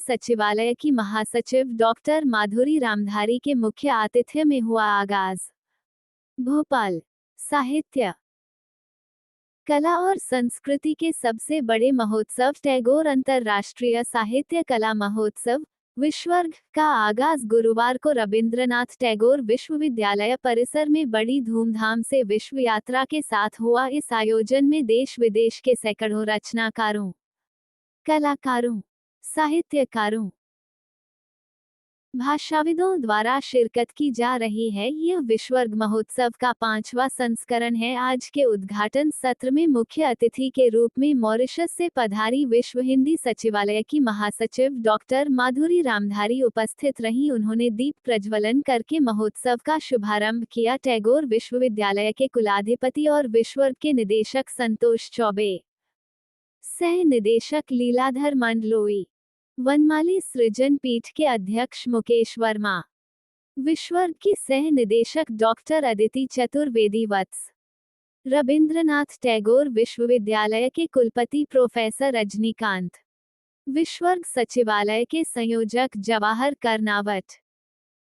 सचिवालय की महासचिव डॉक्टर माधुरी रामधारी के मुख्य आतिथ्य में हुआ आगाज। भोपाल। साहित्य, कला और संस्कृति के सबसे बड़े महोत्सव टैगोर अंतर्राष्ट्रीय साहित्य कला महोत्सव विश्वर्ग का आगाज गुरुवार को रविंद्रनाथ टैगोर विश्वविद्यालय परिसर में बड़ी धूमधाम से विश्व यात्रा के साथ हुआ। इस आयोजन में देश विदेश के सैकड़ों रचनाकारों, कलाकारों, साहित्यकारों, भाषाविदों द्वारा शिरकत की जा रही है। यह विश्वर्ग महोत्सव का 5वां संस्करण है। आज के उद्घाटन सत्र में मुख्य अतिथि के रूप में मॉरिशस से पधारी विश्व हिंदी सचिवालय की महासचिव डॉक्टर माधुरी रामधारी उपस्थित रहीं। उन्होंने दीप प्रज्वलन करके महोत्सव का शुभारंभ किया। टैगोर विश्वविद्यालय के कुलाधिपति और विश्वर्ग के निदेशक संतोष चौबे, सह निदेशक लीलाधर मंडलोई, वनमाली सृजन पीठ के अध्यक्ष मुकेश वर्मा, विश्वर्ग की सह निदेशक डॉक्टर अदिति चतुर्वेदी वत्स, रविंद्रनाथ टैगोर विश्वविद्यालय के कुलपति प्रोफेसर रजनीकांत, विश्वर्ग सचिवालय के संयोजक जवाहर कर्नावट,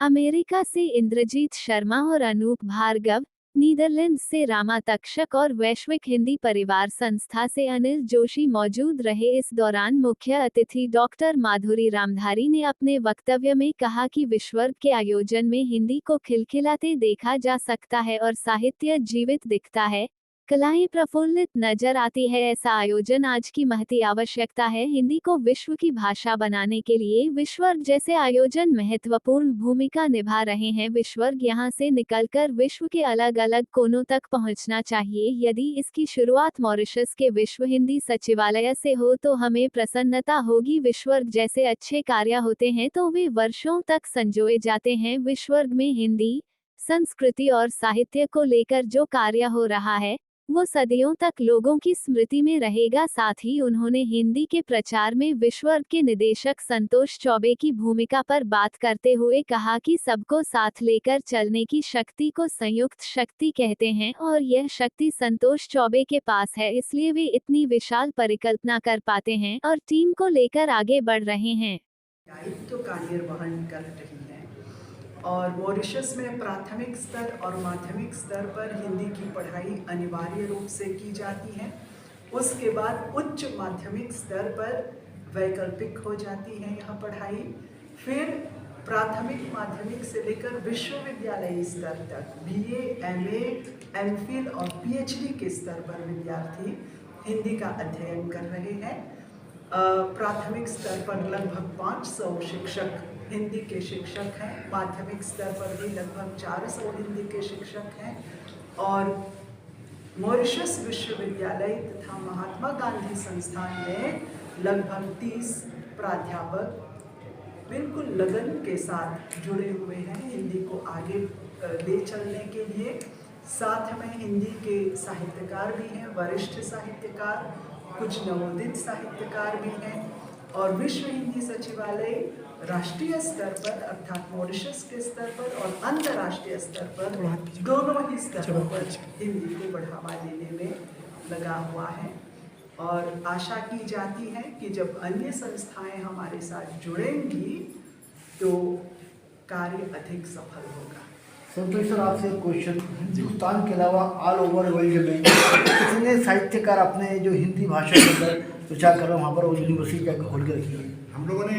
अमेरिका से इंद्रजीत शर्मा और अनूप भार्गव, नीदरलैंड से रामा तक्षक और वैश्विक हिंदी परिवार संस्था से अनिल जोशी मौजूद रहे। इस दौरान मुख्य अतिथि डॉक्टर माधुरी रामधारी ने अपने वक्तव्य में कहा कि विश्वर्ग के आयोजन में हिंदी को खिलखिलाते देखा जा सकता है और साहित्य जीवित दिखता है, कलाएं प्रफुल्लित नजर आती है। ऐसा आयोजन आज की महती आवश्यकता है। हिंदी को विश्व की भाषा बनाने के लिए विश्वर्ग जैसे आयोजन महत्वपूर्ण भूमिका निभा रहे हैं। विश्वर्ग यहां से निकलकर विश्व के अलग अलग कोनों तक पहुंचना चाहिए। यदि इसकी शुरुआत मॉरिशस के विश्व हिंदी सचिवालय से हो तो हमें प्रसन्नता होगी। विश्वर्ग जैसे अच्छे कार्य होते हैं तो वे वर्षों तक संजोए जाते हैं। विश्वर्ग में हिंदी, संस्कृति और साहित्य को लेकर जो कार्य हो रहा है वो सदियों तक लोगों की स्मृति में रहेगा। साथ ही उन्होंने हिंदी के प्रचार में विश्वर्ग के निदेशक संतोष चौबे की भूमिका पर बात करते हुए कहा कि सबको साथ लेकर चलने की शक्ति को संयुक्त शक्ति कहते हैं और यह शक्ति संतोष चौबे के पास है, इसलिए वे इतनी विशाल परिकल्पना कर पाते हैं और टीम को लेकर आगे बढ़ रहे हैं। दायित्व का निर्वहन कर रही है और मॉरिशस में प्राथमिक स्तर और माध्यमिक स्तर पर हिंदी की पढ़ाई अनिवार्य रूप से की जाती है। उसके बाद उच्च माध्यमिक स्तर पर वैकल्पिक हो जाती है यह पढ़ाई। फिर प्राथमिक माध्यमिक से लेकर विश्वविद्यालय स्तर तक BA, MA, MPhil और PhD के स्तर पर विद्यार्थी हिंदी का अध्ययन कर रहे हैं। प्राथमिक स्तर पर लगभग 500 शिक्षक हिंदी के शिक्षक हैं, माध्यमिक स्तर पर भी लगभग 400 हिंदी के शिक्षक हैं और मॉरिशस विश्वविद्यालय तथा महात्मा गांधी संस्थान में लगभग 30 प्राध्यापक बिल्कुल लगन के साथ जुड़े हुए हैं हिंदी को आगे ले चलने के लिए। साथ में हिंदी के साहित्यकार भी हैं, वरिष्ठ साहित्यकार, कुछ नवोदित साहित्यकार भी हैं और विश्व हिंदी सचिवालय राष्ट्रीय स्तर पर अर्थात मॉरिशस के स्तर पर और अंतर्राष्ट्रीय स्तर पर दोनों ही स्तरों पर हिंदी को बढ़ावा देने में लगा हुआ है और आशा की जाती है कि जब अन्य संस्थाएं हमारे साथ जुड़ेंगी तो कार्य अधिक सफल होगा। संतोष सर, आपसे एक क्वेश्चन, हिंदुस्तान के अलावा ऑल ओवर वर्ल्ड में कितने साहित्यकार अपने जो हिंदी भाषा के अंदर प्रचार कर रहे हैं वहाँ पर वो यूनिवर्सिटी जाकर खोल के रखी है? हम लोगों ने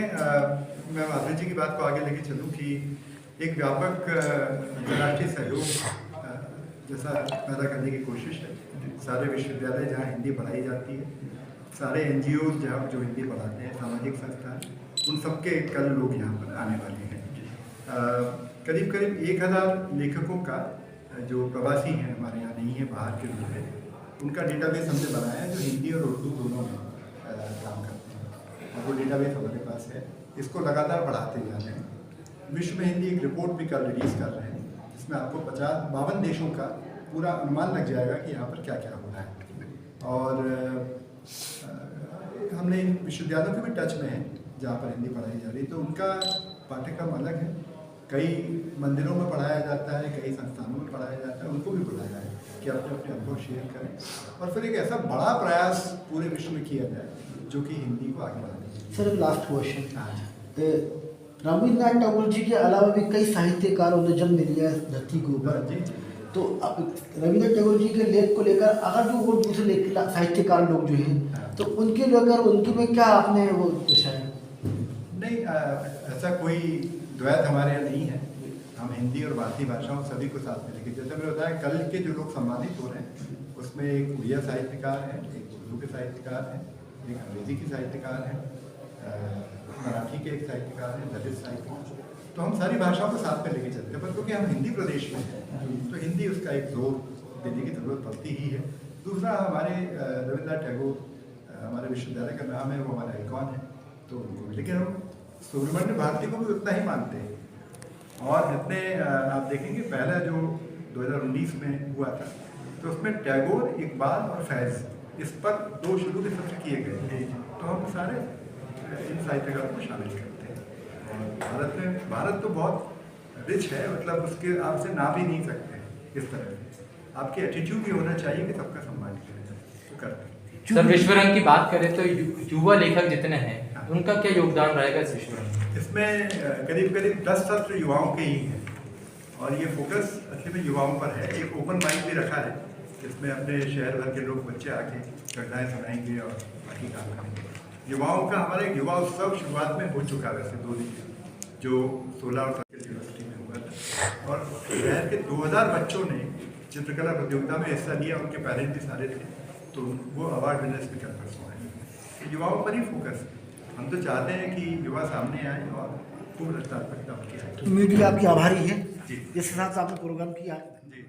मैं माधुरी जी की बात को आगे लेके चलूँ कि एक व्यापक अंतर्राष्ट्रीय सहयोग जैसा पैदा करने की कोशिश है। सारे विश्वविद्यालय जहाँ हिंदी पढ़ाई जाती है, सारे NGOs जहाँ जो हिंदी पढ़ाते हैं, सामाजिक संस्थान, उन सबके कल लोग यहाँ पर आने वाले हैं। करीब करीब 1000 लेखकों का जो प्रवासी हैं हमारे यहाँ नहीं है, बाहर के लोग हैं, उनका डेटाबेस हमने बनाया है जो हिंदी और उर्दू दोनों में काम करते हैं और वो डेटाबेस हमारे पास है। इसको लगातार बढ़ाते जा रहे हैं। विश्व में हिंदी एक रिपोर्ट भी कल रिलीज़ कर रहे हैं जिसमें आपको 52 देशों का पूरा अनुमान लग जाएगा कि यहाँ पर क्या क्या हो रहा है। और हमने इन विश्वविद्यालयों के भी टच में हैं जहाँ पर हिंदी पढ़ाई जा रही है, तो उनका पाठ्यक्रम अलग है। कई मंदिरों में पढ़ाया जाता है, कई संस्थानों में पढ़ाया जाता है, उनको भी बुलाया है। कि अपने अपने अनुभव शेयर करें और फिर एक ऐसा बड़ा प्रयास पूरे विश्व में किया जाए जो कि हिंदी को आगे बढ़ाए। सर लास्ट क्वेश्चन, हाँ रविन्द्रनाथ टैगोर जी के अलावा भी कई साहित्यकारों ने जन्म लिया है धरती के ऊपर। जी जी। तो अब रविन्द्रनाथ टैगोर जी के लेख को लेकर अगर जो वो दूसरे साहित्यकार लोग जो हैं तो उनके लेकर उनके में क्या आपने वो पूछा है? नहीं, ऐसा कोई द्वैत हमारे यहाँ नहीं है। हम हिंदी और भारतीय भाषाओं सभी को साथ में लेके, जैसे मैंने बताया कल के जो लोग सम्मानित हो रहे हैं उसमें एक उड़िया साहित्यकार है, एक उर्दू के साहित्यकार हैं, एक अंग्रेजी के साहित्यकार हैं, मराठी के एक साहित्यकार हैं, दलित साहित्यकार। तो हम सारी भाषाओं को साथ में लेके चलते हैं, पर क्योंकि हम हिंदी प्रदेश में हैं तो हिंदी उसका एक जोर देने की जरूरत पड़ती ही है। दूसरा, हमारे रविन्द्रनाथ टैगोर हमारे विश्वविद्यालय का नाम है, वो हमारा आइकॉन है, तो लेकिन हम सुब्रमण्य भारती को भी उतना ही मानते हैं। और जितने आप देखेंगे पहला जो 2019 में हुआ था तो उसमें टैगोर, इकबाल और फैज़ इस पर 2 शुरू के सत्र किए गए थे। तो हम सारे इन साहित्यकारों को शामिल करते हैं। और भारत तो बहुत रिच है, मतलब उसके आपसे ना भी नहीं सकते। इस तरह से आपके एटीट्यूड भी होना चाहिए कि सबका सम्मान किया जाए, तो करते हैं। सर विश्व रंग की बात करें तो युवा लेखक जितने हैं उनका क्या योगदान रहेगा इस विश्व रंग? इसमें करीब 10 सत्र युवाओं के ही हैं और ये फोकस असली में युवाओं पर है। एक ओपन माइक भी रखा है जिसमें अपने शहर भर के लोग, बच्चे आके कविताएं सुनाएंगे और बाकी काम करेंगे। युवाओं का हमारा एक युवा उत्सव शुरुआत में हो चुका है वैसे 2 दिन, जो 16 और 17 यूनिवर्सिटी में हुआ था और शहर के 2000 बच्चों ने चित्रकला प्रतियोगिता में हिस्सा लिया। उनके पेरेंट्स भी सारे थे, तो वो अवार्ड विनर्स भी कर सुनाए। युवाओं पर ही फोकस है। हम तो चाहते हैं कि युवा सामने आए और खूब रचनात्मकता उनकी आए। मीडिया आपकी आभारी है जी। जिस हिसाब से आपने प्रोग्राम किया। जी।